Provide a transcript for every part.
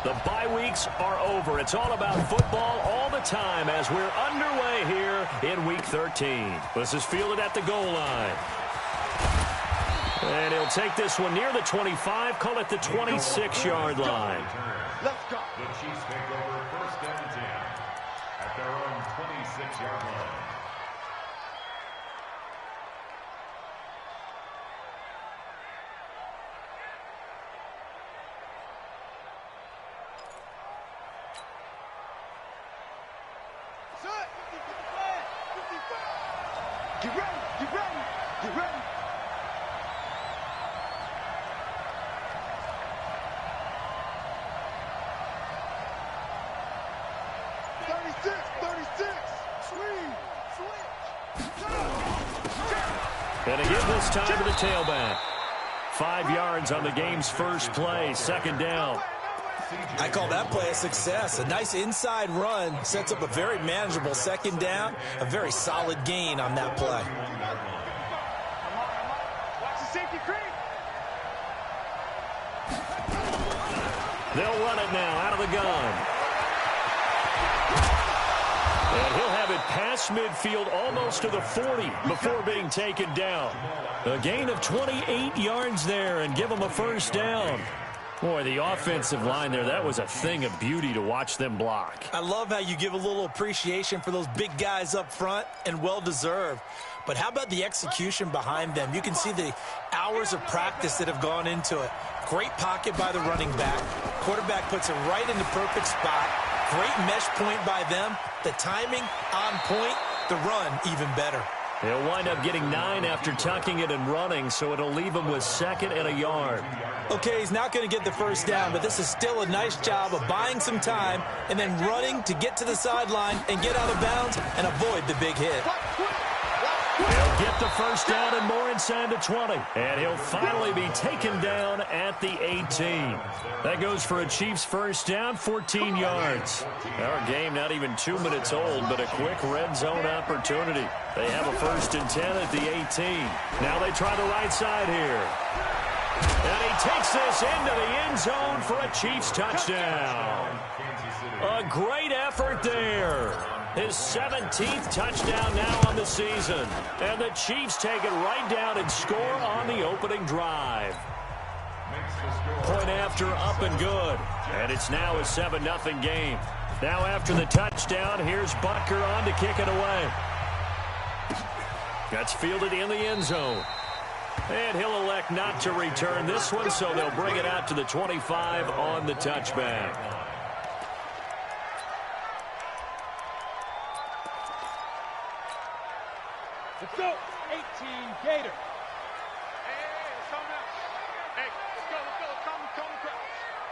The bye weeks are over. It's all about football all the time as we're underway here in Week 13. This is fielded at the goal line. And he'll take this one near the 25, call it the 26-yard line. Let's go. The Chiefs take over first down and 10 at their own 26-yard line. Get ready, get ready, get ready. And a give this time to the tailback. 5 yards on the game's first play, second down. I call that play a success. A nice inside run sets up a very manageable second down, a very solid gain on that play. Watch the safety creep. They'll run it now out of the gun. And he'll have it past midfield almost to the 40 before being taken down. A gain of 28 yards there and give him a first down. Boy, the offensive line there, that was a thing of beauty to watch them block. I love how you give a little appreciation for those big guys up front, and well-deserved. But how about the execution behind them? You can see the hours of practice that have gone into it. Great pocket by the running back. Quarterback puts it right in the perfect spot. Great mesh point by them. The timing on point. The run even better. He'll wind up getting 9 after tucking it and running, so it'll leave him with 2nd and a yard. Okay, he's not going to get the first down, but this is still a nice job of buying some time and then running to get to the sideline and get out of bounds and avoid the big hit. He'll get the first down and more inside the 20. And he'll finally be taken down at the 18. That goes for a Chiefs first down, 14 yards. Our game not even 2 minutes old, but a quick red zone opportunity. They have a 1st and 10 at the 18. Now they try the right side here. And he takes this into the end zone for a Chiefs touchdown. A great effort there. His 17th touchdown now on the season. And the Chiefs take it right down and score on the opening drive. Point after, up and good. And it's now a 7-0 game. Now after the touchdown, here's Butker on to kick it away. That's fielded in the end zone. And he'll elect not to return this one, so they'll bring it out to the 25 on the touchback. Let's go. 18 Gator.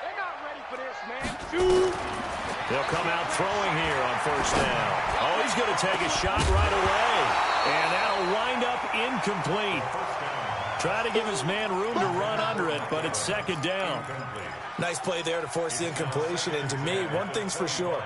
They're not ready for this, man. Shoot. They'll come out throwing here on first down. Oh, he's going to take a shot right away. And that'll wind up incomplete. Try to give his man room to run under it, but it's 2nd down. Nice play there to force the incompletion. And to me, one thing's for sure.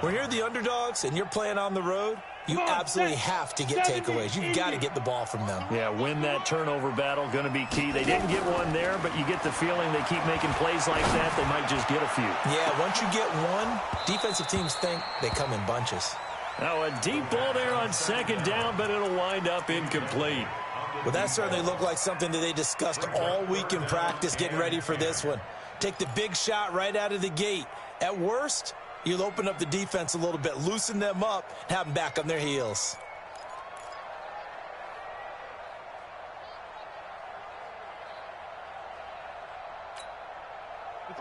When you're the underdogs and you're playing on the road, you absolutely have to get takeaways. You've got to get the ball from them. Yeah, win that turnover battle, going to be key. They didn't get one there, but you get the feeling they keep making plays like that, they might just get a few. Yeah, once you get one, defensive teams think they come in bunches. Now a deep ball there on 2nd down, but it'll wind up incomplete. Well, that certainly looked like something that they discussed all week in practice getting ready for this one. Take the big shot right out of the gate. At worst, you'll open up the defense a little bit, loosen them up, have them back on their heels.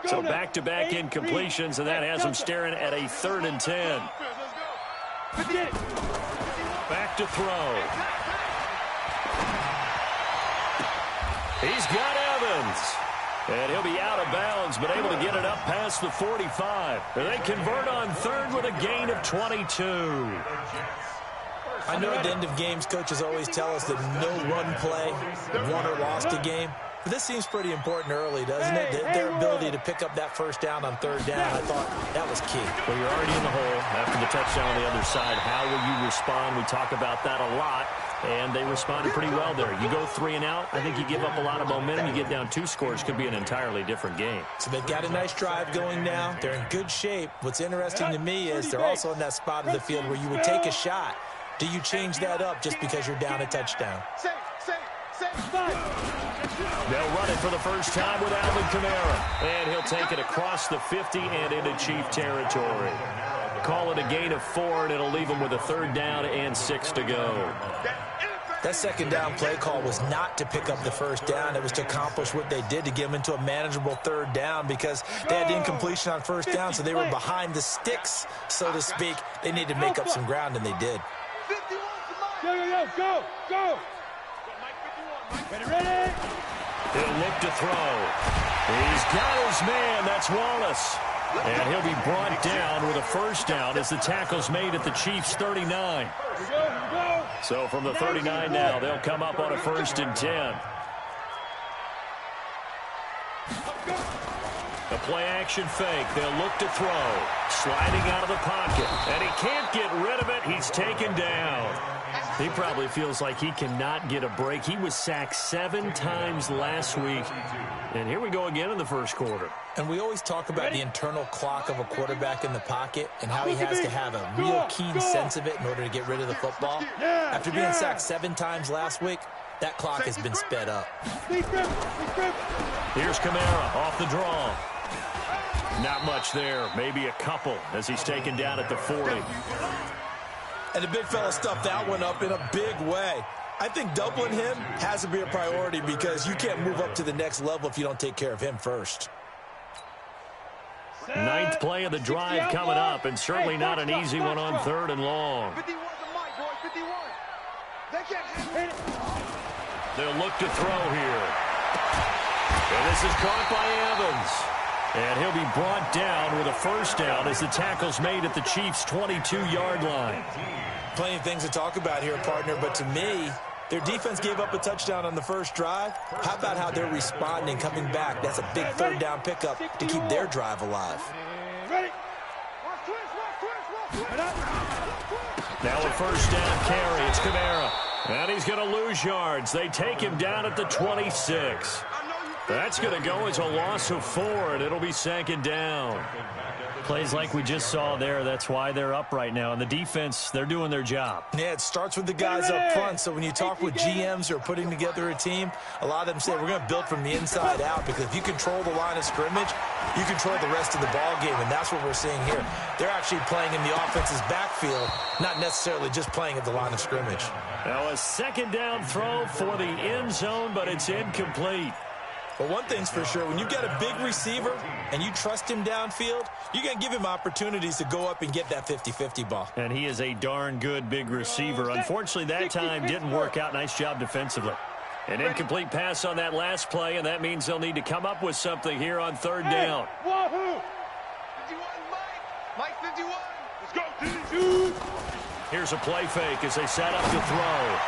So back-to-back incompletions, and that has them staring at a 3rd and 10. Back to throw. He's got Evans. And he'll be out of bounds, but able to get it up past the 45. They convert on 3rd with a gain of 22. I know at the end of games, coaches always tell us that no one play won or lost a game. But this seems pretty important early, doesn't it? Their ability to pick up that first down on 3rd down, I thought that was key. Well, you're already in the hole after the touchdown on the other side. How will you respond? We talk about that a lot. and they responded pretty well there. You go 3 and out, I think you give up a lot of momentum. You get down 2 scores, could be an entirely different game. So they've got a nice drive going now. They're in good shape. What's interesting to me is they're also in that spot of the field where you would take a shot. Do you change that up just because you're down a touchdown? They'll run it for the first time with Alvin Kamara. And he'll take it across the 50 and into Chief territory. Call it a gain of 4, and it'll leave them with a 3rd down and 6 to go. That 2nd down play call was not to pick up the 1st down. It was to accomplish what they did to get them into a manageable 3rd down because they had incompletion on 1st down, so they were behind the sticks, so to speak. They needed to make up some ground, and they did. Go! Ready? He'll look to throw. He's got his man. That's Wallace. And he'll be brought down with a 1st down as the tackle's made at the Chiefs' 39. So from the 39 now, they'll come up on a 1st and 10. A play-action fake. They'll look to throw. Sliding out of the pocket. And he can't get rid of it. He's taken down. He probably feels like he cannot get a break. He was sacked 7 times last week. And here we go again in the 1st quarter. And we always talk about the internal clock of a quarterback in the pocket and how he has to have a real keen sense of it in order to get rid of the football. After being sacked 7 times last week, that clock has been sped up. Here's Kamara off the draw. Not much there, maybe a couple as he's taken down at the 40. And the big fella stuffed that one up in a big way. I think doubling him has to be a priority because you can't move up to the next level if you don't take care of him first. 9th play of the drive coming up, and certainly not an easy one on 3rd and long. They'll look to throw here. And this is caught by Evans. And he'll be brought down with a 1st down as the tackle's made at the Chiefs' 22-yard line. Plenty of things to talk about here, partner, but to me, their defense gave up a touchdown on the 1st drive. How about how they're responding, coming back? That's a big 3rd down pickup to keep their drive alive. Now a 1st down carry. It's Kamara. And he's going to lose yards. They take him down at the 26. That's going to go as a loss of 4, and it'll be 2nd down. Plays like we just saw there. That's why they're up right now. And the defense, they're doing their job. Yeah, it starts with the guys up front. So when you talk with GMs who are putting together a team, a lot of them say we're going to build from the inside out because if you control the line of scrimmage, you control the rest of the ball game, and that's what we're seeing here. They're actually playing in the offense's backfield, not necessarily just playing at the line of scrimmage. Now a 2nd down throw for the end zone, but it's incomplete. But one thing's for sure, when you've got a big receiver and you trust him downfield, you're going to give him opportunities to go up and get that 50-50 ball. And he is a darn good big receiver. Unfortunately, that time didn't work out. Nice job defensively. An incomplete pass on that last play, and that means they'll need to come up with something here on 3rd down. Mike 51. Let's go. Here's a play fake as they set up to throw.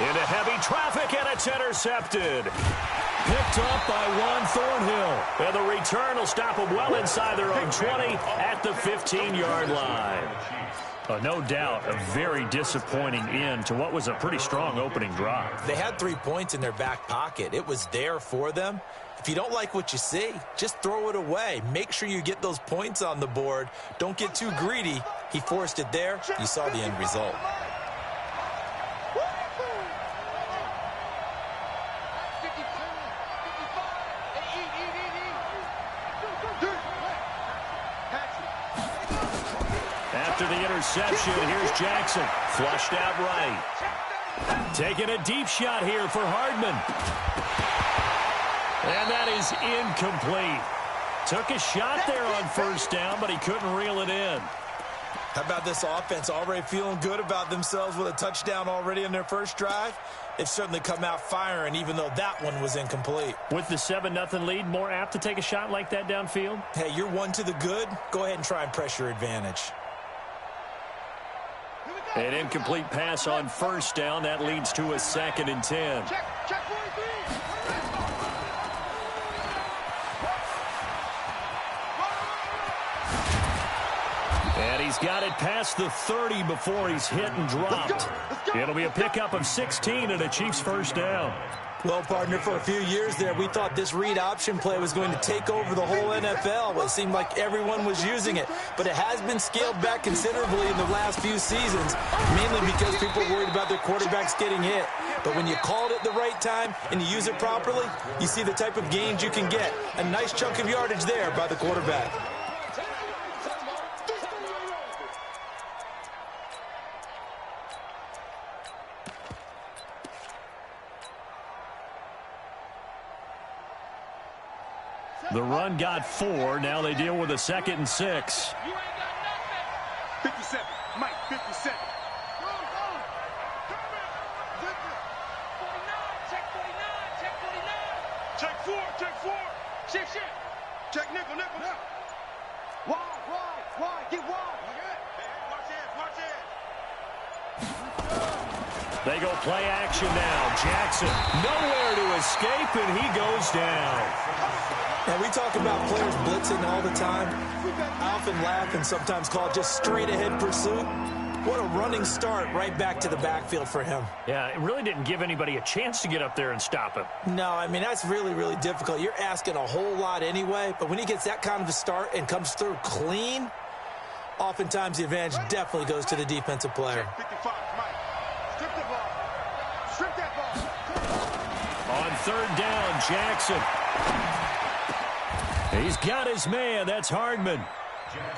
Into heavy traffic, and it's intercepted. Picked up by Juan Thornhill. And the return will stop them well inside their own 20 at the 15-yard line. No doubt, a very disappointing end to what was a pretty strong opening drive. They had 3 points in their back pocket. It was there for them. If you don't like what you see, just throw it away. Make sure you get those points on the board. Don't get too greedy. He forced it there. You saw the end result. After the interception, here's Jackson. Flushed out right. Taking a deep shot here for Hardman. And that is incomplete. Took a shot there on 1st down, but he couldn't reel it in. How about this offense already feeling good about themselves with a touchdown already in their 1st drive? They've certainly come out firing, even though that one was incomplete. With the 7-0 lead, more apt to take a shot like that downfield? Hey, you're one to the good. Go ahead and try and press your advantage. An incomplete pass on 1st down. That leads to a 2nd and 10. Check 43. And he's got it past the 30 before he's hit and dropped. It'll be a pickup of 16 and a Chiefs first down. Well, partner, for a few years there, we thought this read option play was going to take over the whole NFL. It seemed like everyone was using it, but it has been scaled back considerably in the last few seasons, mainly because people are worried about their quarterbacks getting hit. But when you call it at the right time and you use it properly, you see the type of gains you can get. A nice chunk of yardage there by the quarterback. The run got 4. Now they deal with a 2nd and 6. You ain't got nothing. 57. Mike, 57. Go, go. 49. Check 49. Check 49. Check 4. Check 4. Shift, shift. Check nickel, nickel. Now. Wide. Get wide. Watch it. Watch it. They go play action now. Jackson nowhere to escape, and he goes down. Now, we talk about players blitzing all the time. I often laugh and sometimes call it just straight-ahead pursuit. What a running start right back to the backfield for him. Yeah, it really didn't give anybody a chance to get up there and stop him. No, I mean, that's really, really difficult. You're asking a whole lot anyway, but when he gets that kind of a start and comes through clean, oftentimes the advantage definitely goes to the defensive player. 55, Mike. Strip the ball. Strip that ball. On 3rd down, Jackson. He's got his man. That's Hardman.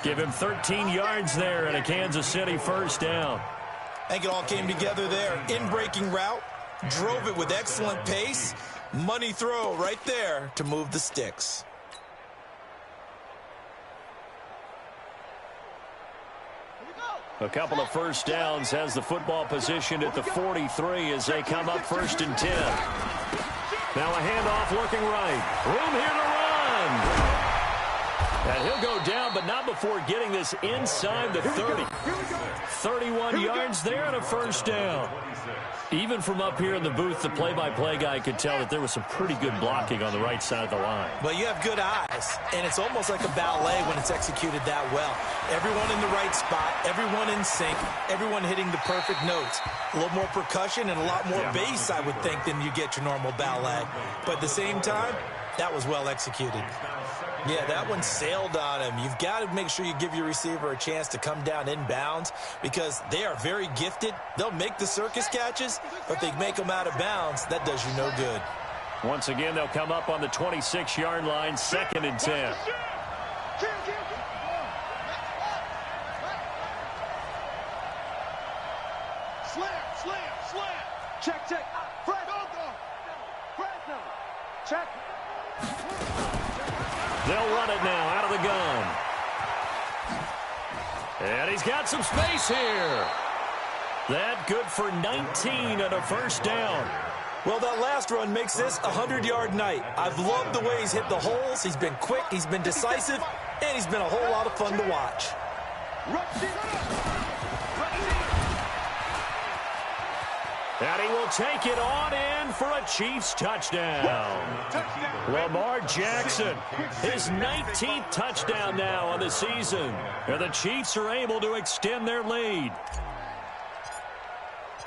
Give him 13 yards there and a Kansas City first down. I think it all came together there. In-breaking route, drove it with excellent pace. Money throw right there to move the sticks. A couple of first downs has the football positioned at the 43 as they come up 1st and 10. Now a handoff looking right. Room here to run. And he'll go down, but not before getting this inside the 30. 31 yards there and a first down. Even from up here in the booth, the play-by-play guy could tell that there was some pretty good blocking on the right side of the line. Well, you have good eyes, and it's almost like a ballet when it's executed that well. Everyone in the right spot, everyone in sync, everyone hitting the perfect notes. A little more percussion and a lot more bass, I would think, than you get your normal ballet. But at the same time, that was well executed. Yeah, that one sailed on him. You've got to make sure you give your receiver a chance to come down inbounds because they are very gifted. They'll make the circus catches, but they make them out of bounds. That does you no good. Once again, they'll come up on the 26-yard line, 2nd and 10. Slam. Check. Fresno. Check. They'll run it now out of the gun. And he's got some space here. That good for 19 and a first down. Well, that last run makes this a 100-yard night. I've loved the way he's hit the holes. He's been quick, he's been decisive, and he's been a whole lot of fun to watch. And he will take it on in for a Chiefs touchdown. Lamar Jackson, his 19th touchdown now on the season. And the Chiefs are able to extend their lead.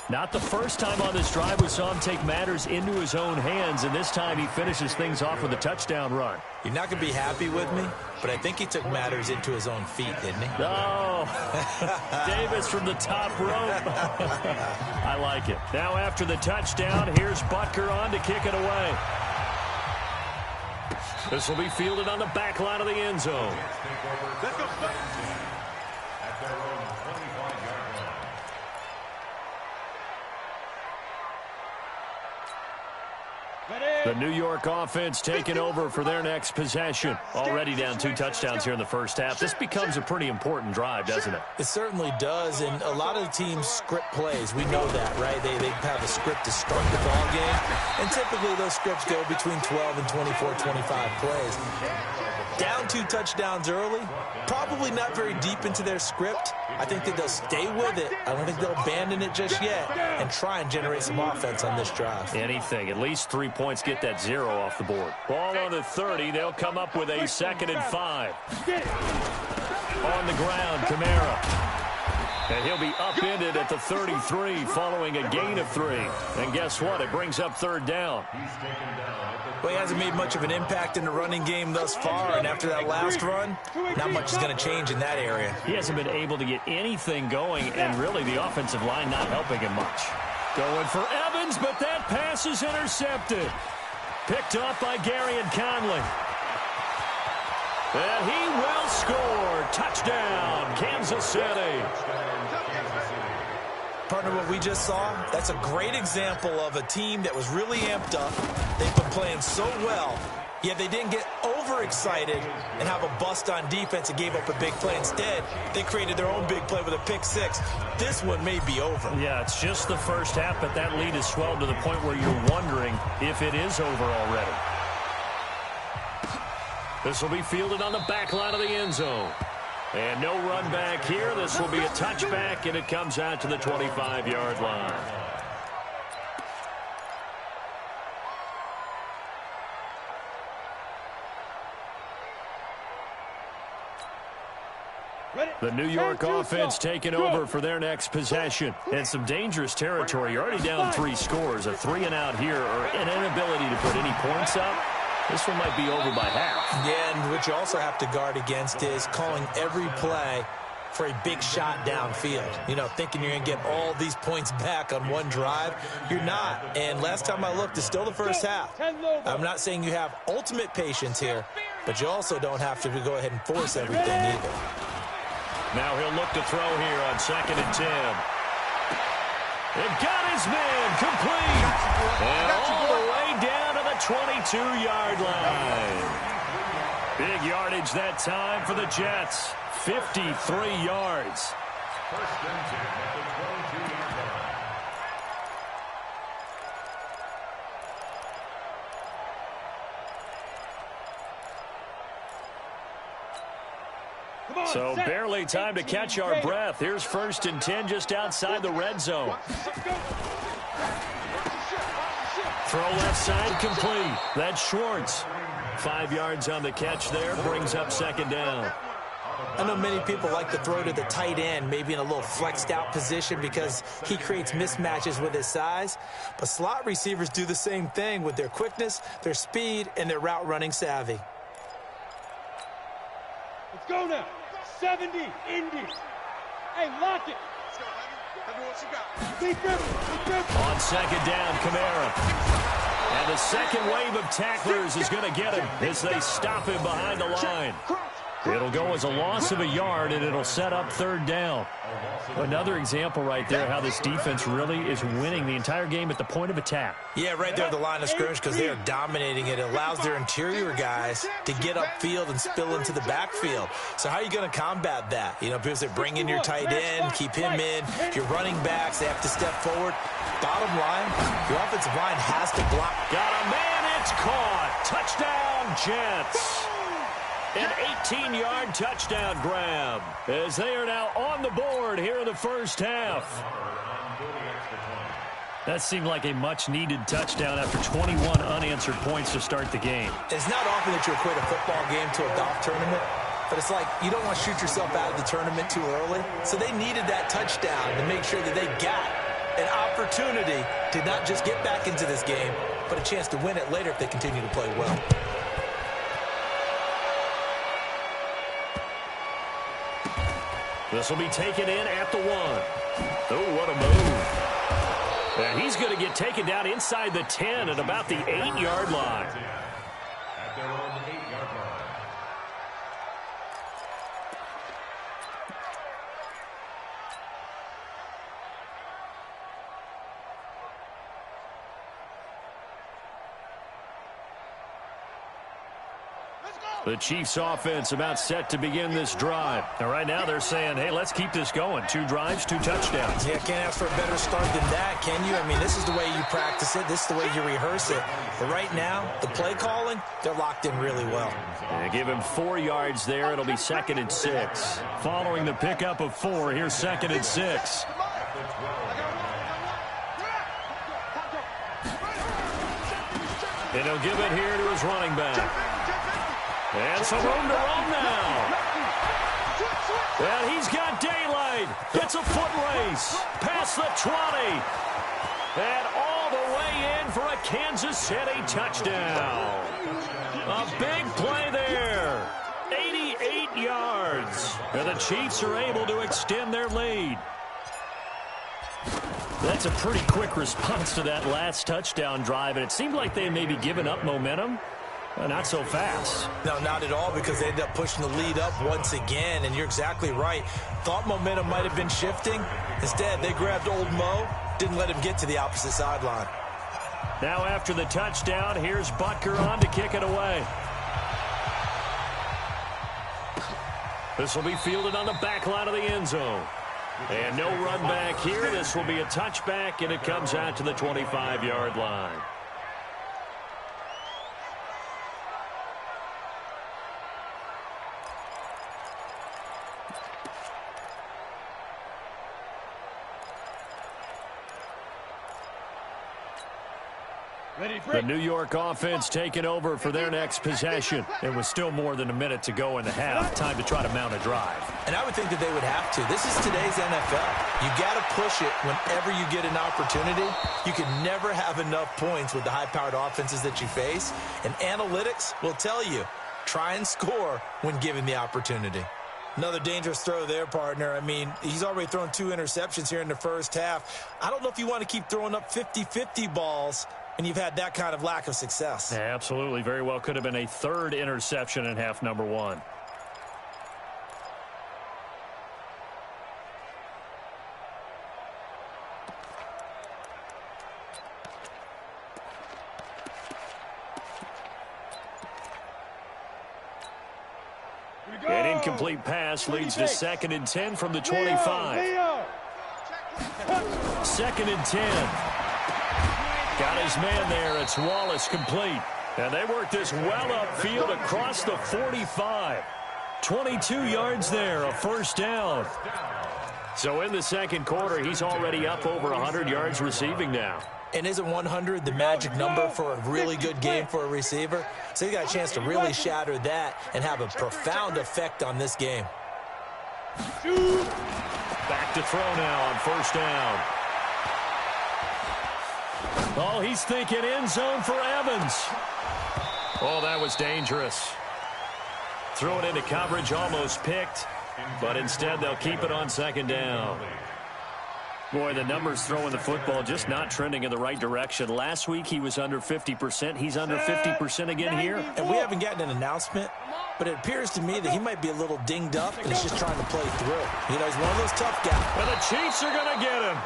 Not the first time on this drive we saw him take matters into his own hands, and this time he finishes things off with a touchdown run. You're not going to be happy with me, but I think he took matters into his own feet, didn't he? Oh, Davis from the top rope. I like it. Now after the touchdown, here's Butker on to kick it away. This will be fielded on the back line of the end zone. Let's go. At their own 25-yard line. The New York offense taking over for their next possession. Already down 2 touchdowns here in the first half. This becomes a pretty important drive, doesn't it? It certainly does, and a lot of the teams script plays. We know that, right? They have a script to start the ball game, and typically those scripts go between 12 and 24, 25 plays. Down 2 touchdowns early, probably not very deep into their script. I think that they'll stay with it. I don't think they'll abandon it just yet and try and generate some offense on this drive. Anything. At least 3 points. Get that 0 off the board. Ball on the 30. They'll come up with a 2nd and 5. On the ground, Kamara. And he'll be upended at the 33 following a gain of 3. And guess what? It brings up third down. Well, he hasn't made much of an impact in the running game thus far, and after that last run, not much is going to change in that area. He hasn't been able to get anything going, and really the offensive line not helping him much. Going for Evans, but that pass is intercepted. Picked up by Gary and Conley. And he will score. Touchdown, Kansas City. Partner, what we just saw, that's a great example of a team that was really amped up. They've been playing so well, yet they didn't get overexcited and have a bust on defense and gave up a big play. Instead, they created their own big play with a pick six. This one may be over. Yeah, it's just the first half, but that lead has swelled to the point where you're wondering if it is over already. This will be fielded on the back line of the end zone. And no run back here. This will be a touchback, and it comes out to the 25-yard line. The New York offense taking over for their next possession. And some dangerous territory. You're already down 3 scores. A 3-and-out here, or an inability to put any points up. This one might be over by half. Yeah, and what you also have to guard against is calling every play for a big shot downfield. You know, thinking you're going to get all these points back on one drive. You're not. And last time I looked, it's still the first half. I'm not saying you have ultimate patience here, but you also don't have to go ahead and force everything either. Now he'll look to throw here on 2nd and 10. It got his man complete. And all the way down to the 22-yard line. Big yardage that time for the Jets. 53 yards. First and 10 at the 22-yard line. So barely time to catch our breath. Here's 1st and 10 just outside the red zone. Throw left side complete. That's Schwartz. 5 yards on the catch there. Brings up 2nd down. I know many people like to throw to the tight end, maybe in a little flexed out position because he creates mismatches with his size. But slot receivers do the same thing with their quickness, their speed, and their route running savvy. Let's go now. 70, Indy. Hey, lock it. On 2nd down, Kamara. And the second wave of tacklers is going to get him as they stop him behind the line. It'll go as a loss of a yard, and it'll set up 3rd down. Another example right there how this defense really is winning the entire game at the point of attack. Yeah, right there at the line of scrimmage because they are dominating it. It allows their interior guys to get upfield and spill into the backfield. So how are you going to combat that? You know, because they bring in your tight end, keep him in. Your running backs, they have to step forward. Bottom line, your offensive line has to block. Got a man, it's caught. Touchdown, Jets. An 18-yard touchdown grab as they are now on the board here in the first half. That seemed like a much-needed touchdown after 21 unanswered points to start the game. It's not often that you equate a football game to a golf tournament, but it's like you don't want to shoot yourself out of the tournament too early. So they needed that touchdown to make sure that they got an opportunity to not just get back into this game, but a chance to win it later if they continue to play well. This will be taken in at the 1. Oh, what a move. And he's going to get taken down inside the 10 at about the 8-yard line. At their own 8-yard line. The Chiefs offense about set to begin this drive. And right now they're saying, hey, let's keep this going. 2 drives, 2 touchdowns. Yeah, can't ask for a better start than that, can you? I mean, this is the way you practice it. This is the way you rehearse it. But right now, the play calling, they're locked in really well. And give him 4 yards there. It'll be 2nd and 6. Following the pickup of 4, here's 2nd and 6. And he'll give it here to his running back. And some room to run now. And he's got daylight. It's a foot race. Past the 20. And all the way in for a Kansas City touchdown. A big play there. 88 yards. And the Chiefs are able to extend their lead. That's a pretty quick response to that last touchdown drive, and it seemed like they may be giving up momentum. Not so fast. No, not at all, because they ended up pushing the lead up once again, and you're exactly right. Thought momentum might have been shifting. Instead, they grabbed old Mo, didn't let him get to the opposite sideline. Now after the touchdown, here's Butker on to kick it away. This will be fielded on the back line of the end zone. And no run back here. This will be a touchback, and it comes out to the 25-yard line. The New York offense taking over for their next possession. It was still more than a minute to go in the half. Time to try to mount a drive. And I would think that they would have to. This is today's NFL. You got to push it whenever you get an opportunity. You can never have enough points with the high-powered offenses that you face. And analytics will tell you, try and score when given the opportunity. Another dangerous throw there, partner. I mean, he's already thrown 2 interceptions here in the first half. I don't know if you want to keep throwing up 50-50 balls and you've had that kind of lack of success. Yeah, absolutely. Very well could have been a 3rd interception in half number 1. An incomplete pass leads to 2nd and 10 from the 25. 2nd and 10. Got his man there. It's Wallace complete. And they work this well upfield across the 45. 22 yards there, a first down. So in the second quarter, he's already up over 100 yards receiving now. And isn't 100 the magic number for a really good game for a receiver? So he got a chance to really shatter that and have a profound effect on this game. Back to throw now on first down. Oh, he's thinking end zone for Evans. Oh, that was dangerous. Threw it into coverage, almost picked, but instead they'll keep it on 2nd down. Boy, the numbers throwing the football just not trending in the right direction. Last week he was under 50%. He's under 50% again here. And we haven't gotten an announcement, but it appears to me that he might be a little dinged up and he's just trying to play through. You know, he's one of those tough guys. And the Chiefs are going to get him.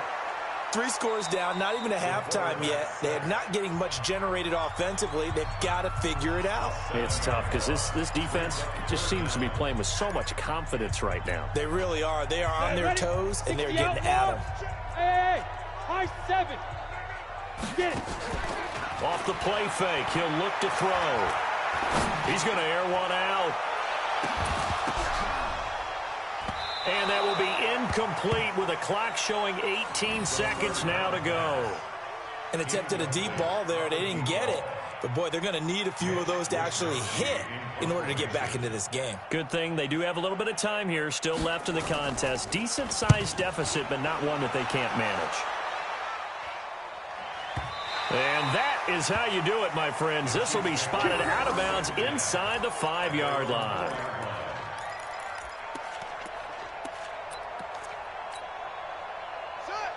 3 scores down, not even a halftime yet. They're not getting much generated offensively. They've got to figure it out. It's tough because this defense just seems to be playing with so much confidence right now. They really are. They are on their toes, and they're getting at them. Hey, high 7. Get it. Off the play fake, he'll look to throw. He's going to air one out. And that will be incomplete with a clock showing 18 seconds now to go. And attempted a deep ball there. They didn't get it. But, boy, they're going to need a few of those to actually hit in order to get back into this game. Good thing they do have a little bit of time here still left in the contest. Decent-sized deficit, but not one that they can't manage. And that is how you do it, my friends. This will be spotted out of bounds inside the 5-yard line.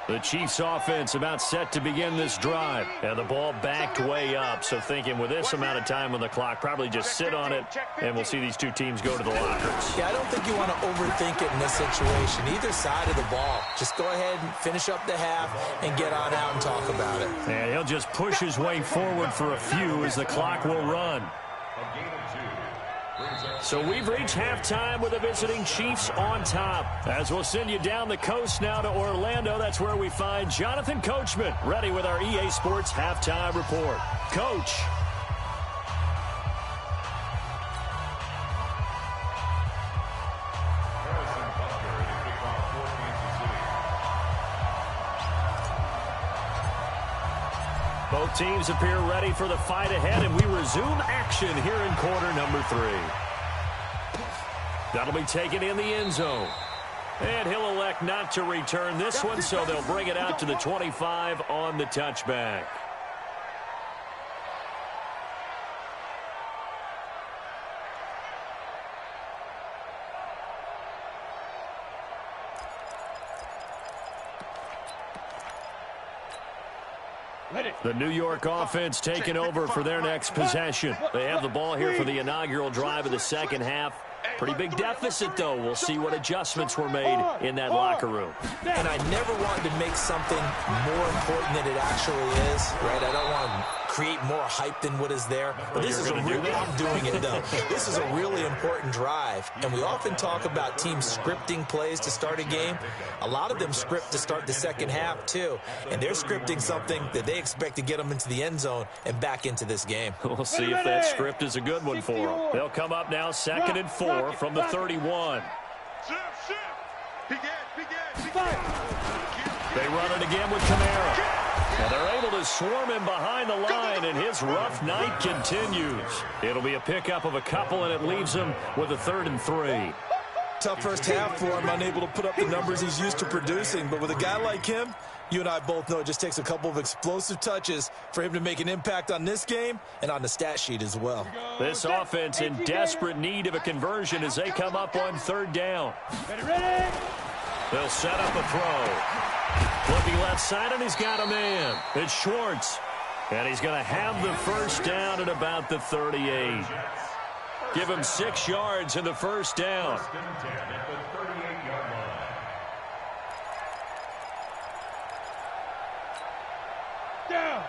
The Chiefs offense about set to begin this drive. And the ball backed way up. So thinking with this amount of time on the clock, probably just sit on it, and we'll see these two teams go to the lockers. Yeah, I don't think you want to overthink it in this situation. Either side of the ball. Just go ahead and finish up the half and get on out and talk about it. And he'll just push his way forward for a few as the clock will run. So we've reached halftime with the visiting Chiefs on top. As we'll send you down the coast now to Orlando, that's where we find Jonathan Coachman, ready with our EA Sports Halftime Report. Coach. Both teams appear ready for the fight ahead, and we resume action here in quarter number 3. That'll be taken in the end zone. And he'll elect not to return this one, so they'll bring it out to the 25 on the touchback. The New York offense taking over for their next possession. They have the ball here for the inaugural drive of the second half. Pretty big deficit, though. We'll see what adjustments were made in that locker room. And I never wanted to make something more important than it actually is, right? I don't want to create more hype than what is there. But this is I'm doing it, though. This is a really important drive. And we often talk about teams scripting plays to start a game. A lot of them script to start the second half, too. And they're scripting something that they expect to get them into the end zone and back into this game. We'll see if that script is a good one for them. They'll come up now 2nd and 4 from the 31. They run it again with Kamara. And they're able to swarm him behind the line, and his rough night continues. It'll be a pickup of a couple, and it leaves him with a 3rd and 3. Tough first half for him, unable to put up the numbers he's used to producing. But with a guy like him, you and I both know it just takes a couple of explosive touches for him to make an impact on this game and on the stat sheet as well. This offense in desperate need of a conversion as they come up on 3rd down. They'll set up a throw. Looking left side, and he's got a man. It's Schwartz. And he's going to have the first down at about the 38. Give him 6 yards in the first down.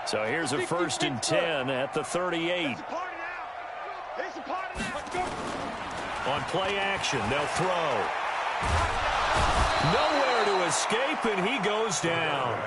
So here's a 1st and 10 at the 38. On play action, they'll throw. Nowhere to escape, and he goes down.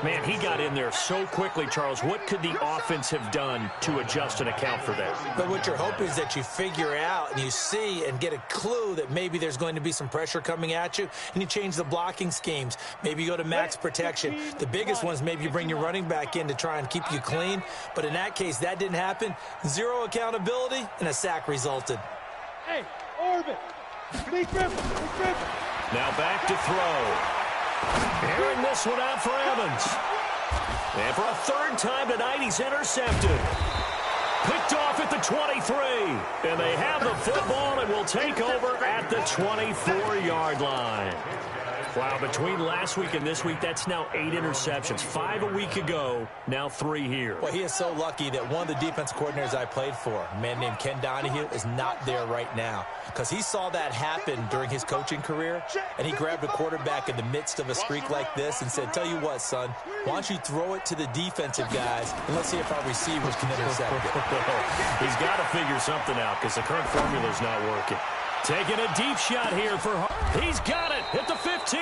Man, he got in there so quickly, Charles. What could the offense have done to adjust and account for that? But what you're hoping is that you figure out and you see and get a clue that maybe there's going to be some pressure coming at you, and you change the blocking schemes. Maybe you go to max protection. The biggest one is maybe you bring your running back in to try and keep you clean. But in that case, that didn't happen. 0 accountability, and a sack resulted. Hey, Orbit. Now back to throw. Airing this one out for Evans. And for a 3rd time tonight, he's intercepted. Picked off at the 23. And they have the football and will take over at the 24-yard line. Wow, between last week and this week, that's now 8 interceptions. 5 a week ago, now 3 here. Well, he is so lucky that one of the defense coordinators I played for, a man named Ken Donahue, is not there right now. Because he saw that happen during his coaching career, and he grabbed a quarterback in the midst of a streak like this and said, tell you what, son, why don't you throw it to the defensive guys, and let's see if our receivers can intercept it. He's got to figure something out because the current formula is not working. Taking a deep shot here for Hart. He's got it at the 15.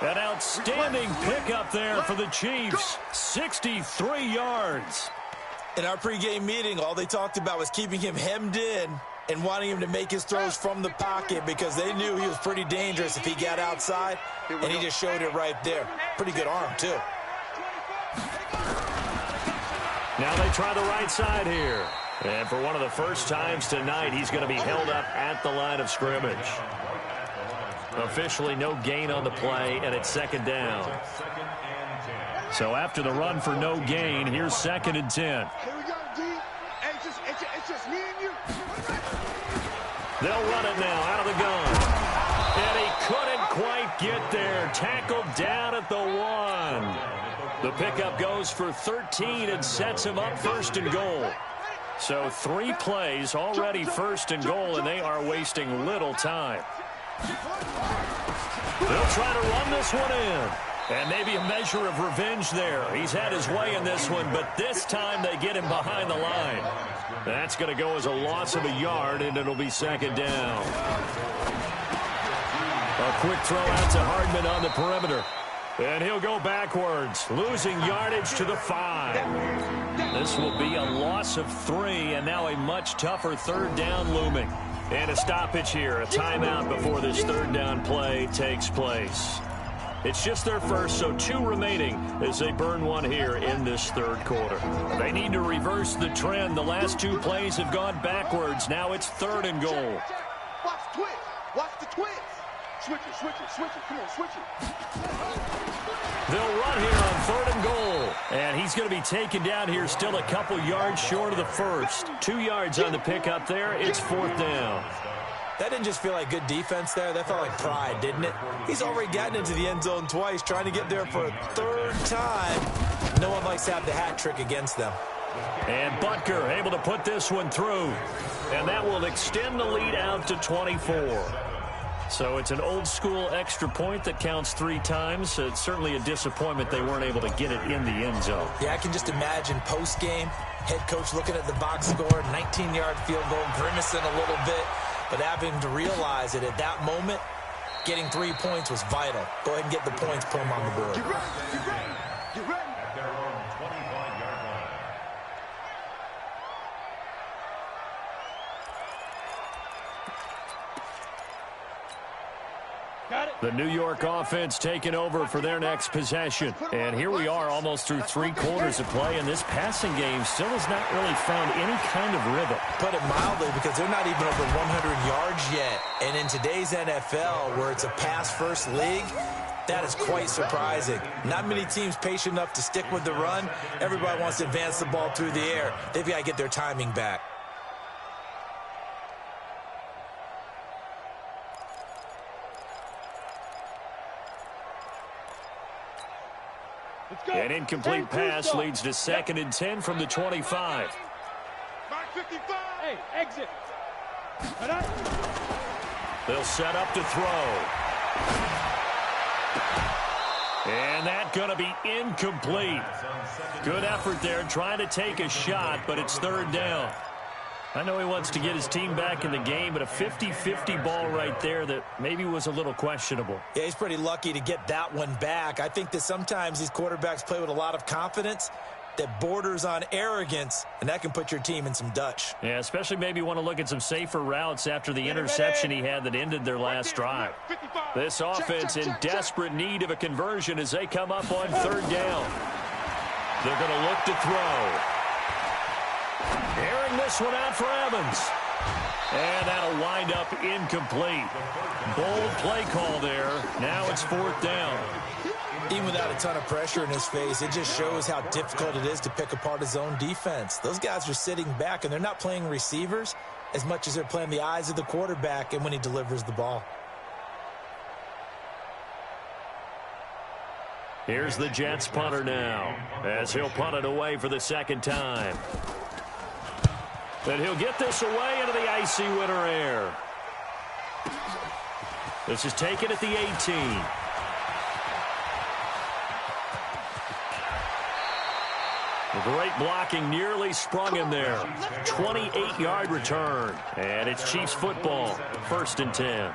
An outstanding pickup there for the Chiefs. 63 yards. In our pregame meeting, all they talked about was keeping him hemmed in and wanting him to make his throws from the pocket because they knew he was pretty dangerous if he got outside, and he just showed it right there. Pretty good arm, too. Now they try the right side here. And for one of the first times tonight, he's going to be held up at the line of scrimmage. Officially no gain on the play, and it's 2nd down. So after the run for no gain, here's 2nd and 10. Here we go, D. It's just me and you. They'll run it now out of the gun. And he couldn't quite get there. Tackled down at the 1. The pickup goes for 13 and sets him up 1st and goal. So 3 plays already 1st and goal, and they are wasting little time. They'll try to run this one in. And maybe a measure of revenge there. He's had his way in this one, but this time they get him behind the line. That's going to go as a loss of a yard, and it'll be 2nd down. A quick throw out to Hardman on the perimeter. And he'll go backwards, losing yardage to the 5. This will be a loss of 3, and now a much tougher 3rd down looming. And a stoppage here, a timeout before this 3rd down play takes place. It's just their first, so 2 remaining as they burn one here in this 3rd quarter. They need to reverse the trend. The last 2 plays have gone backwards. Now it's 3rd and goal. Watch the twist. Watch the twist. Switch it. Come on, switch it. They'll run here on 3rd and goal. And he's going to be taken down here still a couple yards short of the first. 2 yards on the pickup there. It's 4th down. That didn't just feel like good defense there. That felt like pride, didn't it? He's already gotten into the end zone twice, trying to get there for a 3rd time. No one likes to have the hat trick against them. And Butker able to put this one through. And that will extend the lead out to 24. So it's an old-school extra point that counts 3 times. It's certainly a disappointment they weren't able to get it in the end zone. Yeah, I can just imagine post-game, head coach looking at the box score, 19-yard field goal, grimacing a little bit, but having to realize that at that moment, getting 3 points was vital. Go ahead and get the points, put them on the board. Get ready. At their own 25-yard line. Got it. The New York offense taking over for their next possession. And here we are almost through 3 quarters of play, and this passing game still has not really found any kind of rhythm. Put it mildly, because they're not even over 100 yards yet. And in today's NFL, where it's a pass-first league, that is quite surprising. Not many teams patient enough to stick with the run. Everybody wants to advance the ball through the air. They've got to get their timing back. An incomplete pass leads to 2nd and 10 from the 25. Mark 55. Hey, exit. They'll set up to throw. And that's going to be incomplete. Good effort there trying to take a shot, but it's 3rd down. I know he wants to get his team back in the game, but a 50-50 ball right there that maybe was a little questionable. Yeah, he's pretty lucky to get that one back. I think that sometimes these quarterbacks play with a lot of confidence that borders on arrogance, and that can put your team in some Dutch. Yeah, especially maybe want to look at some safer routes after the interception he had that ended their last drive. This offense in desperate need of a conversion as they come up on 3rd down. They're going to look to throw. Airing this one out for Evans. And that'll wind up incomplete. Bold play call there. Now it's 4th down. Even without a ton of pressure in his face, it just shows how difficult it is to pick apart his own defense. Those guys are sitting back, and they're not playing receivers as much as they're playing the eyes of the quarterback and when he delivers the ball. Here's the Jets punter now, as he'll punt it away for the 2nd time. And he'll get this away into the icy winter air. This is taken at the 18. Great blocking, nearly sprung him there. 28-yard return. And it's Chiefs football, 1st and 10.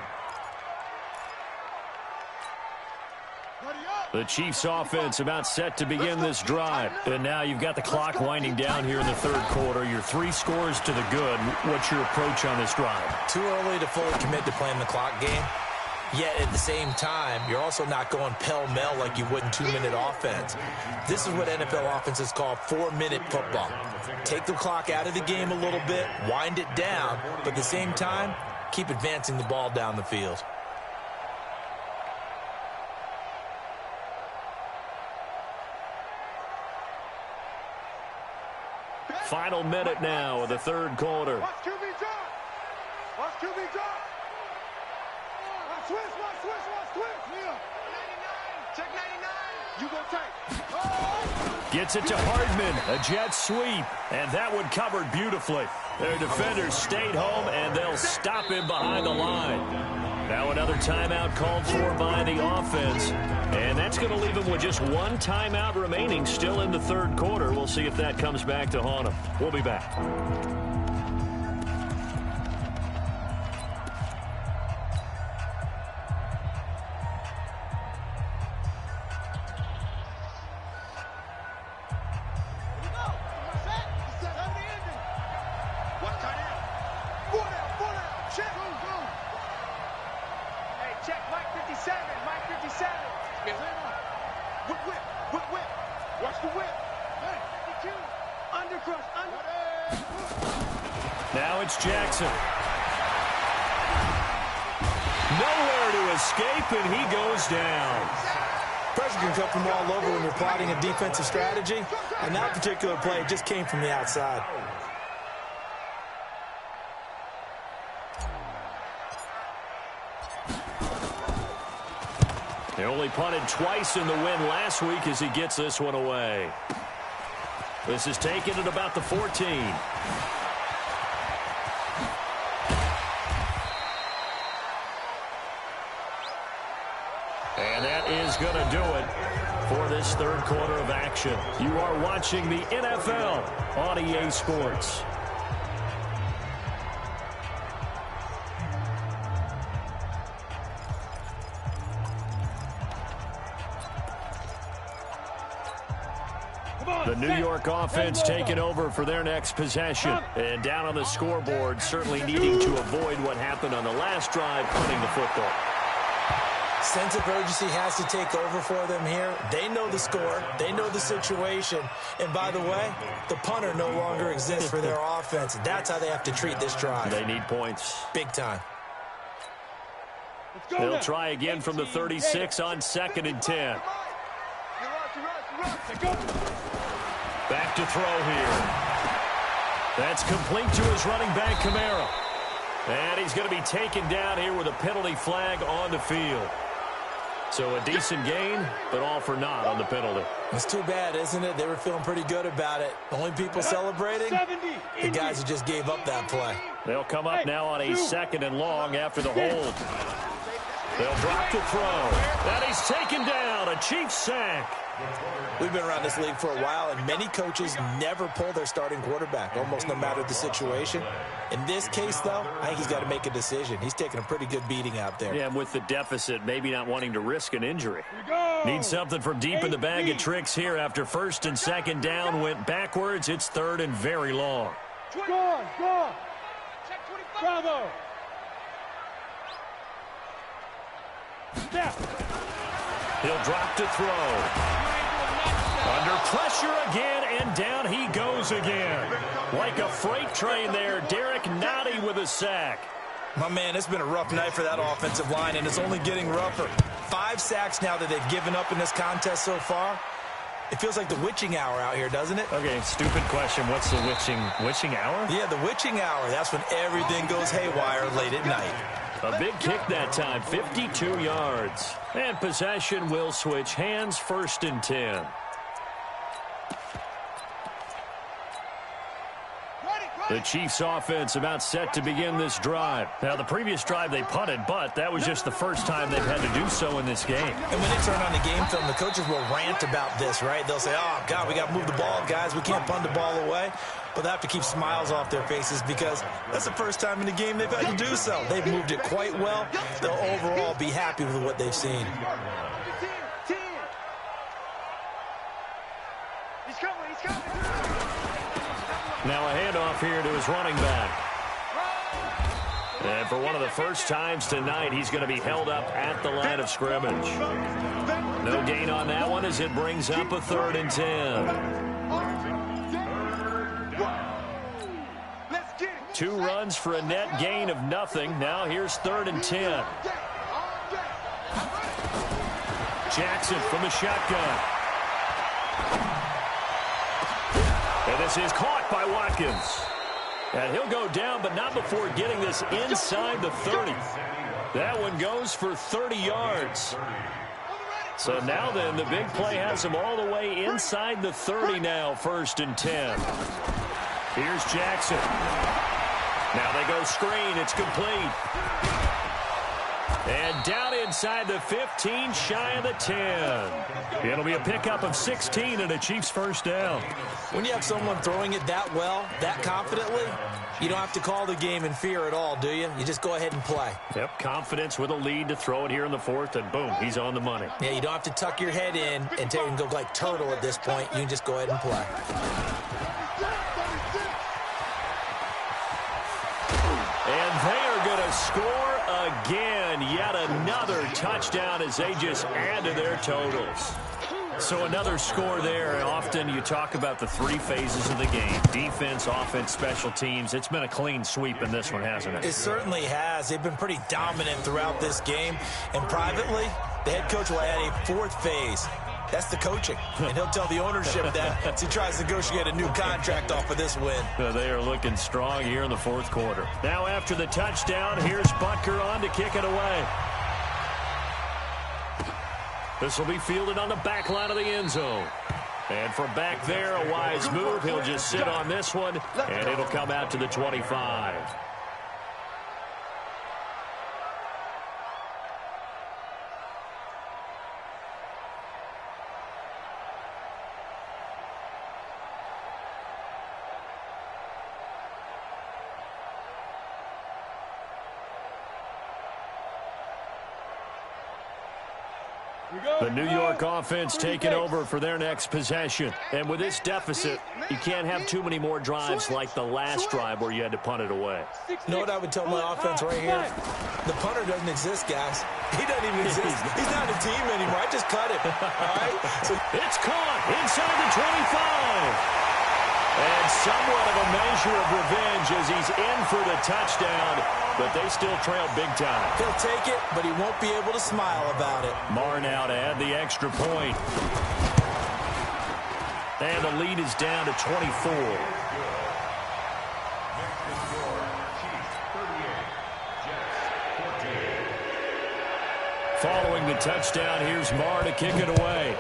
The Chiefs offense about set to begin this drive. And now you've got the clock winding down here in the 3rd quarter. You're 3 scores to the good. What's your approach on this drive? Too early to fully commit to playing the clock game. Yet at the same time, you're also not going pell-mell like you would in 2-minute offense. This is what NFL offenses call 4-minute football. Take the clock out of the game a little bit, wind it down, but at the same time, keep advancing the ball down the field. Final minute now of the 3rd quarter. Watch QB drop. Watch QB drop. Watch twist. Yeah. 99. Check 99. You go take. Oh. Gets it to Hardman. A jet sweep. And that one covered beautifully. Their defenders stayed home, and they'll stop him behind the line. Now another timeout called for by the offense. And that's going to leave him with just 1 timeout remaining still in the 3rd quarter. We'll see if that comes back to haunt him. We'll be back. nowhere to escape, and he goes down. Pressure can come from all over when you're plotting a defensive strategy. On that particular play, it just came from the outside. He only punted twice in the win last week as he gets this one away. This is taken at about the 14. And that is going to do it for this third quarter of action. You are watching the NFL on EA Sports. The New York offense taking over for their next possession. And down on the scoreboard, certainly needing to avoid what happened on the last drive, punting the football. Sense of urgency has to take over for them here. They know the score. They know the situation. And by the way, the punter no longer exists for their offense. That's how they have to treat this drive. They need points. Big time. They'll try again from the 36 on 2nd and 10. Back to throw here. That's complete to his running back, Kamara. And he's going to be taken down here with a penalty flag on the field. So a decent gain, but all for naught on the penalty. It's too bad, isn't it? They were feeling pretty good about it. The only people celebrating, the guys who just gave up that play. They'll come up now on a 2nd and long after the hold. They'll drop to throw. And he's taken down. A Chiefs sack. We've been around this league for a while, and many coaches never pull their starting quarterback, almost no matter the situation. In this case, though, I think he's got to make a decision. He's taking a pretty good beating out there. Yeah, and with the deficit, maybe not wanting to risk an injury. Needs something from deep in the bag of tricks here after 1st and 2nd down went backwards. It's 3rd and very long. Score! Bravo! Step! He'll drop to throw. Under pressure again, and down he goes again. Like a freight train there, Derek Nottie with a sack. My man, it's been a rough night for that offensive line, and it's only getting rougher. 5 sacks now that they've given up in this contest so far. It feels like the witching hour out here, doesn't it? Okay, stupid question. What's the witching hour? Yeah, the witching hour. That's when everything goes haywire late at night. A big kick that time, 52 yards. And possession will switch hands, 1st and 10. The Chiefs offense about set to begin this drive. Now, the previous drive they punted, but that was just the first time they've had to do so in this game. And when they turn on the game film, the coaches will rant about this, right? They'll say, oh, God, we got to move the ball, guys. We can't punt the ball away. But they have to keep smiles off their faces because that's the first time in the game they've had to do so. They've moved it quite well. They'll overall be happy with what they've seen. He's coming. Now a handoff here to his running back. And for one of the first times tonight, he's going to be held up at the line of scrimmage. No gain on that one as it brings up a 3rd and 10. 2 runs for a net gain of nothing. Now here's 3rd and 10. Jackson from the shotgun. And this is caught by Watkins. And he'll go down, but not before getting this inside the 30. That one goes for 30 yards. So now then, the big play has him all the way inside the 30 now, 1st and 10. Here's Jackson. Now they go screen. It's complete. And down inside the 15, shy of the 10. It'll be a pickup of 16 and a Chiefs first down. When you have someone throwing it that well, that confidently, you don't have to call the game in fear at all, do you? You just go ahead and play. Yep, confidence with a lead to throw it here in the 4th, and boom, he's on the money. Yeah, you don't have to tuck your head in and go like turtle at this point. You can just go ahead and play. And they are going to score again. Yet another touchdown as they just add to their totals. So another score there, and often you talk about the three phases of the game: defense, offense, special teams. It's been a clean sweep in this one, hasn't it? It certainly has. They've been pretty dominant throughout this game. And privately, the head coach will add a fourth phase. That's the coaching. And he'll tell the ownership that as he tries to negotiate a new contract off of this win. They are looking strong here in the fourth quarter. Now after the touchdown, here's Butker on to kick it away. This will be fielded on the back line of the end zone. And from back there, a wise move. He'll just sit on this one, and it'll come out to the 25. The New York offense taking over for their next possession. And with this deficit, you can't have too many more drives like the last drive where you had to punt it away. You know what I would tell my offense right here? The punter doesn't exist, guys. He doesn't even exist. He's not a team anymore. I just cut him. All right? So it's caught inside the 25. And somewhat of a measure of revenge as he's in for the touchdown, but they still trail big time. He'll take it, but he won't be able to smile about it. Marr now to add the extra point. And the lead is down to 24. Following the touchdown, here's Marr to kick it away.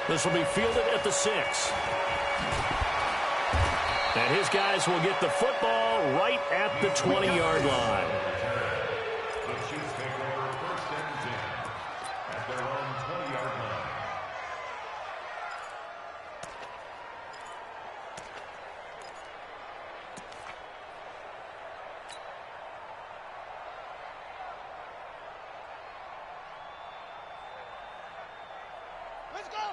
This will be fielded at the 6. And his guys will get the football right at the 20-yard line. The Chiefs take over first and 10 at their own 20-yard line.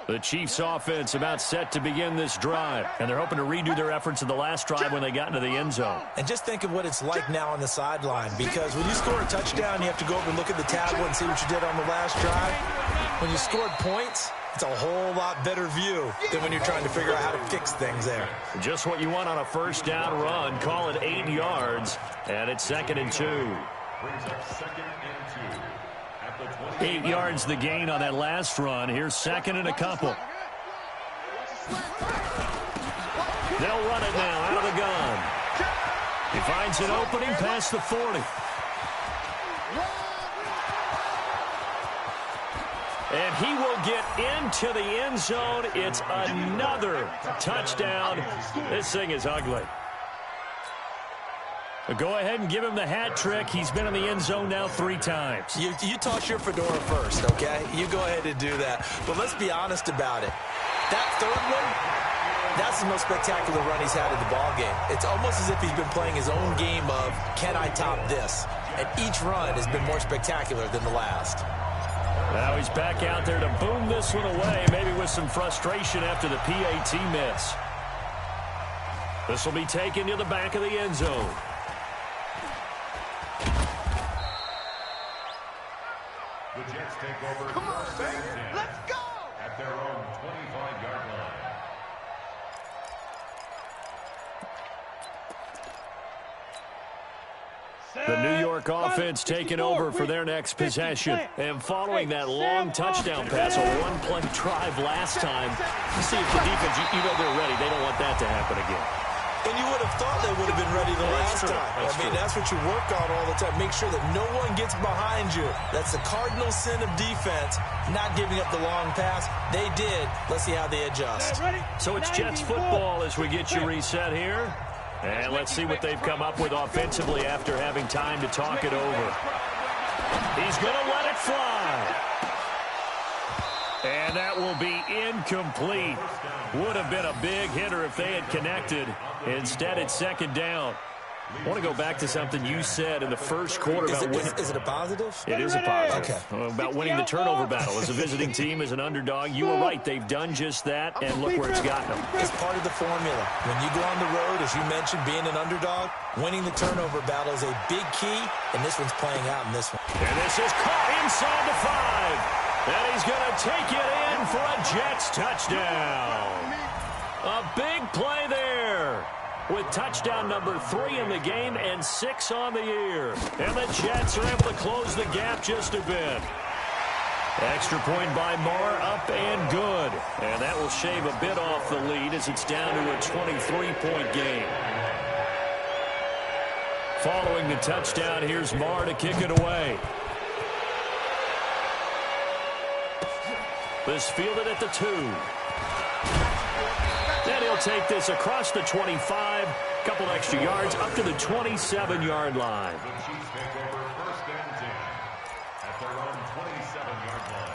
The Chiefs offense about set to begin this drive, and they're hoping to redo their efforts in the last drive when they got into the end zone. And just think of what it's like now on the sideline, because when you score a touchdown, you have to go over and look at the tablet and see what you did on the last drive. When you scored points, it's a whole lot better view than when you're trying to figure out how to fix things there. Just what you want on a first down run. Call it 8 yards, and it's 2nd and 2. Brings up 2nd and 2. 8 yards the gain on that last run. Here's 2nd and a couple. They'll run it now out of the gun. He finds an opening past the 40. And he will get into the end zone. It's another touchdown. This thing is ugly. But go ahead and give him the hat trick. He's been in the end zone now 3 times. You toss your fedora first, okay? You go ahead and do that. But let's be honest about it. That third one, that's the most spectacular run he's had in the ballgame. It's almost as if he's been playing his own game of, can I top this? And each run has been more spectacular than the last. Now he's back out there to boom this one away, maybe with some frustration after the PAT miss. This will be taken to the back of the end zone. The Jets take over first and 10. Let's go! At their own 25-yard line. The New York offense taking over for their next possession. And following that long touchdown pass, a one-play drive last time, you see if the defense, you know they're ready. They don't want that to happen again. And you would have thought they would have been ready the last time. That's what you work on all the time. Make sure that no one gets behind you. That's the cardinal sin of defense, not giving up the long pass. They did. Let's see how they adjust. So it's Jets football as we get you reset here. And let's see what they've come up with offensively after having time to talk it over. He's going to let it fly. And that will be incomplete. Would have been a big hitter if they had connected. Instead, it's 2nd down. I want to go back to something you said in the first quarter about winning. Is it a positive? It is a positive. Okay. About winning the turnover battle as a visiting team, as an underdog. You were right. They've done just that, and look where it's gotten them. It's part of the formula. When you go on the road, as you mentioned, being an underdog, winning the turnover battle is a big key, and this one's playing out in this one. And This is caught inside the 5. And he's going to take it in for a Jets touchdown. A big play there, with touchdown number 3 in the game and 6 on the year. And the Jets are able to close the gap just a bit. Extra point by Marr, up and good. And that will shave a bit off the lead as it's down to a 23-point game. Following the touchdown, here's Marr to kick it away. This fielded at the 2. And he'll take this across the 25. Couple extra yards up to the 27-yard line. The Chiefs take over first and 10 at their own 27-yard line.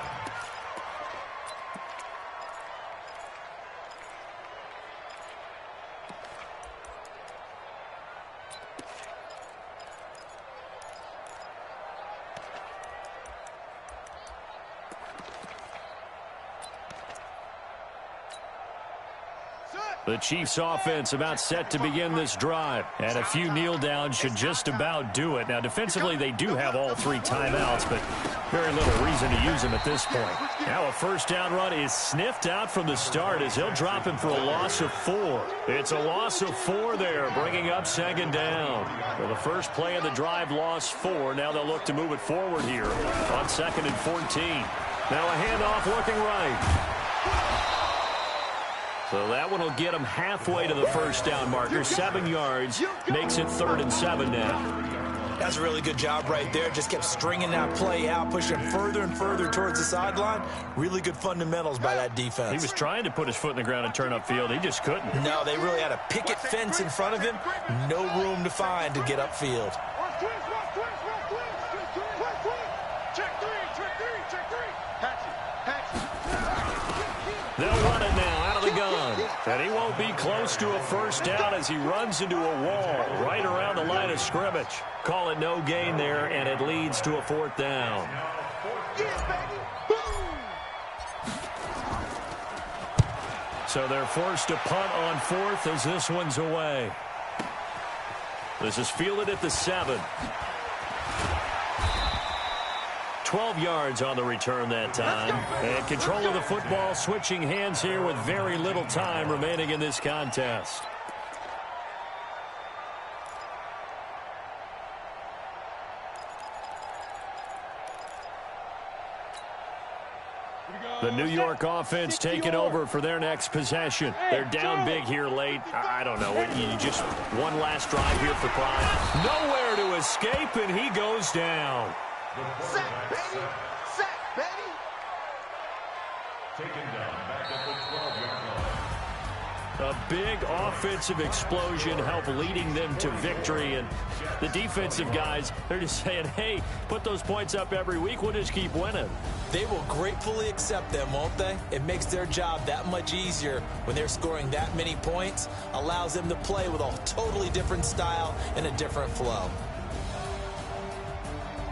The Chiefs offense about set to begin this drive. And a few kneel downs should just about do it. Now, defensively, they do have all 3 timeouts, but very little reason to use them at this point. Now a first down run is sniffed out from the start as he'll drop him for a loss of 4. It's a loss of 4 there, bringing up second down. Well, the first play of the drive lost 4. Now they'll look to move it forward here on 2nd and 14. Now a handoff looking right. So that one will get him halfway to the first down marker. 7 yards, makes it 3rd and 7 now. That's a really good job right there. Just kept stringing that play out, pushing further and further towards the sideline. Really good fundamentals by that defense. He was trying to put his foot in the ground and turn upfield. He just couldn't. No, they really had a picket fence in front of him. No room to find to get upfield. They'll run it now out of the gun. And he won't be close to a first down as he runs into a wall right around the line of scrimmage. Call it no gain there, and it leads to a 4th down. So they're forced to punt on 4th as this one's away. This is fielded at the 7. 12 yards on the return that time. And control of the football switching hands here with very little time remaining in this contest. The New York offense taking over for their next possession. They're down big here late. I don't know. You just one last drive here for Prime. Nowhere to escape, and he goes down. Sack, baby! Sack, baby! Taken down back at the 12-yard line. A big offensive explosion helped leading them to victory. And the defensive guys, they're just saying, hey, put those points up every week. We'll just keep winning. They will gratefully accept them, won't they? It makes their job that much easier when they're scoring that many points. Allows them to play with a totally different style and a different flow.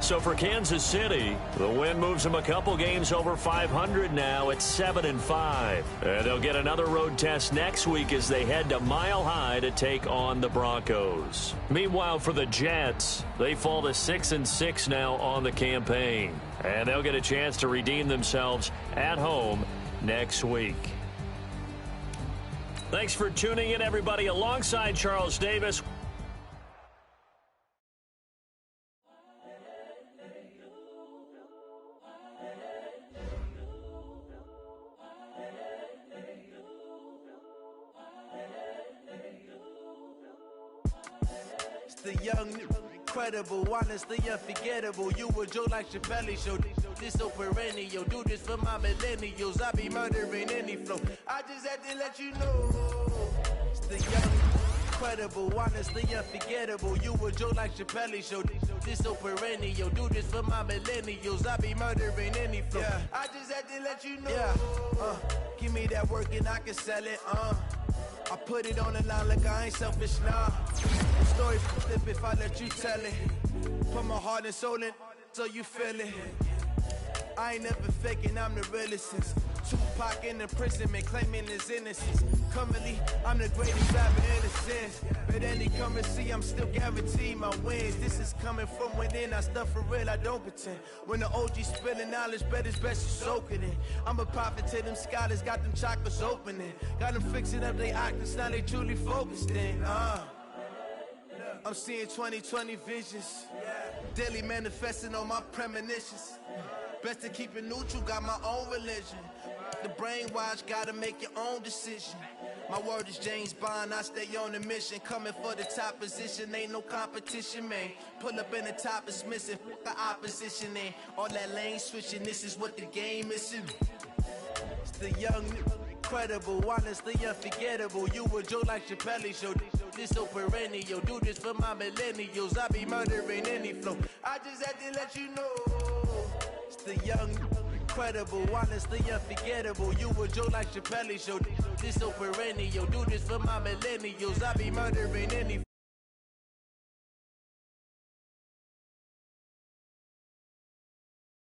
So for Kansas City, the win moves them a couple games over 500 now at 7-5. And they'll get another road test next week as they head to Mile High to take on the Broncos. Meanwhile, for the Jets, they fall to 6-6 now on the campaign. And they'll get a chance to redeem themselves at home next week. Thanks for tuning in, everybody. Alongside Charles Davis. The young, incredible, honestly unforgettable. You a joke like Chappelle Show. This so perennial. Do this for my millennials. I be murdering any flow. I just had to let you know. It's the young, incredible, honestly unforgettable. You a joke like Chappelle Show. This so perennial. Do this for my millennials. I be murdering any flow. Yeah. I just had to let you know. Yeah. Give me that work and I can sell it. I put it on the line like I ain't selfish, nah. The story flip if I let you tell it. Put my heart and soul in so you feel it. I ain't never faking, I'm the realest since Tupac in imprisonment, claiming his innocence. Currently, I'm the greatest rapper in a sense. But any currency, I'm still guaranteed my wins. This is coming from within, I stuff for real, I don't pretend. When the OG spilling knowledge, bet it's best you soak it in. I'm a prophet to them scholars, got them chakras opening. Got them fixing up they octaves, now they truly focused in. I'm seeing 2020 visions, daily manifesting on my premonitions. Best to keep it neutral, got my own religion. The brainwash, gotta make your own decision. My word is James Bond, I stay on a mission. Coming for the top position, ain't no competition, man. Pull up in the top is missing, fuck the opposition, and all that lane switching, this is what the game is. It's the young, incredible, honestly unforgettable. You a Joe like Chappelle show. This so perennial, do this for my millennials. I be murdering any flow. I just had to let you know. It's the young, incredible, honestly unforgettable. You a Joe like Chappelle show. This so perennial, do this for my millennials. I be murdering any